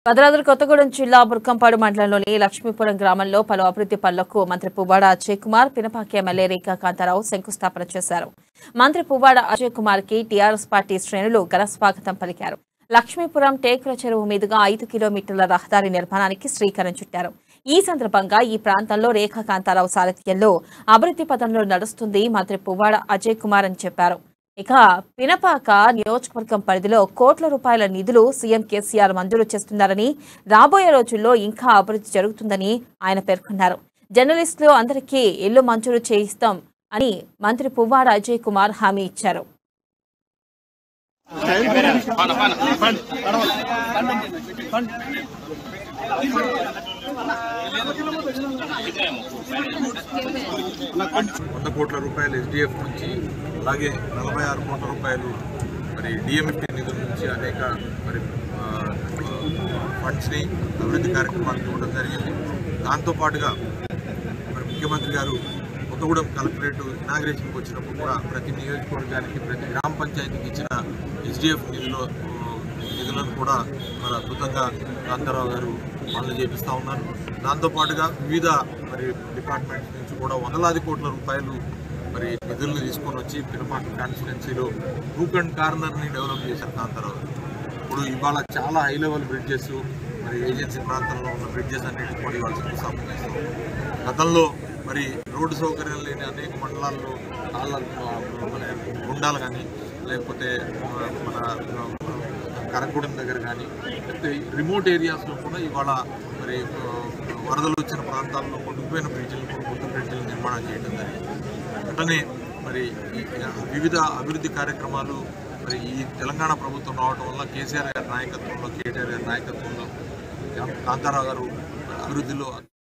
భద్రాద్రి కొత్తగూడెం జిల్లా బుర్కంపాడు మండలంలోని లక్ష్మీపురం గ్రామంలో పలు అభివృద్ధి పనులకు మంత్రి పువ్వాడ అజయ్ కుమార్ పినపాకి ఎమ్మెల్యే రేఖా కాంతారావు శంకుస్థాపన చేశారు. మంత్రి పువ్వాడ అజయ్ కుమార్ కి టీఆర్ఎస్ పార్టీ శ్రేణులు ఘన స్వాగతం పలికారు. లక్ష్మీపురం టేకుల చెరువు మీదుగా 5 కిలోమీటర్ల రహదారి నిర్మాణానికి శ్రీకారం చుట్టారు. ఈ సందర్భంగా ఈ ప్రాంతంలో రేఖా కాంతారావు సారథ్యంలో అభివృద్ధి పథంలో నడుస్తుంది మంత్రి పువ్వాడ అజయ్ కుమార్ అని చెప్పారు. ఇక పినపాక నియోజకవర్గం పరిధిలో కోట్ల రూపాయల నిధులు సీఎం కేసీఆర్ మంజూరు చేస్తున్నారని, రాబోయే రోజుల్లో ఇంకా అభివృద్ధి జరుగుతుందని ఆయన పేర్కొన్నారు. జర్నలిస్టులు అందరికీ ఇల్లు మంజూరు చేయిస్తాం అని మంత్రి పువ్వాడ అజయ్ కుమార్ హామీ ఇచ్చారు. ₹100 కోట్ల ఎస్డిఎఫ్ నుంచి అలాగే 46 కోట్ల రూపాయలు మరి డిఎంఎఫ్టీ నిధుల నుంచి అనేక మరి ఫండ్స్ని అభివృద్ధి కార్యక్రమాలకు ఇవ్వడం జరిగింది. దాంతోపాటుగా మరి ముఖ్యమంత్రి గారు కొత్తగూడెం కలెక్టరేట్ ఇనాగ్రేషన్కి వచ్చినప్పుడు కూడా ప్రతి నియోజకవర్గానికి ప్రతి గ్రామ పంచాయతీకి ఇచ్చిన ఎస్డిఎఫ్ నిధులను కూడా మరి అద్భుతంగా కాంతారావు గారు పనులు చేపిస్తూ ఉన్నారు. దాంతోపాటుగా వివిధ మరి డిపార్ట్మెంట్స్ నుంచి కూడా వందలాది కోట్ల రూపాయలు మరి నిధులను తీసుకొని వచ్చి పినపాక కాన్స్టిట్యున్సీలో రూక్ అండ్ కార్నర్ని డెవలప్ చేశారు కాంతారావు. ఇప్పుడు ఇవాళ చాలా హై లెవెల్ బ్రిడ్జెస్ మరి ఏజెన్సీ ప్రాంతంలో ఉన్న బ్రిడ్జెస్ అన్నిటికీ కూడా ఇవాళ శంకుస్థాపన చేస్తాం. గతంలో మరి రోడ్డు సౌకర్యం లేని అనేక మండలాల్లో మన గుండాలు కానీ లేకపోతే మన కరగూడెం దగ్గర కానీ లేకపోతే రిమోట్ ఏరియాస్లో కూడా ఇవాళ మరి వరదలు వచ్చిన ప్రాంతాల్లో కొట్టుకుపోయిన బ్రిడ్జిలు కొత్త బ్రిడ్జిలు నిర్మాణం చేయడం జరిగింది. అట్లనే మరి వివిధ అభివృద్ధి కార్యక్రమాలు మరి ఈ తెలంగాణ ప్రభుత్వం రావడం వల్ల కేసీఆర్ గారి నాయకత్వంలో కేటీఆర్ గారి నాయకత్వంలో కాంతారావు గారు అభివృద్ధిలో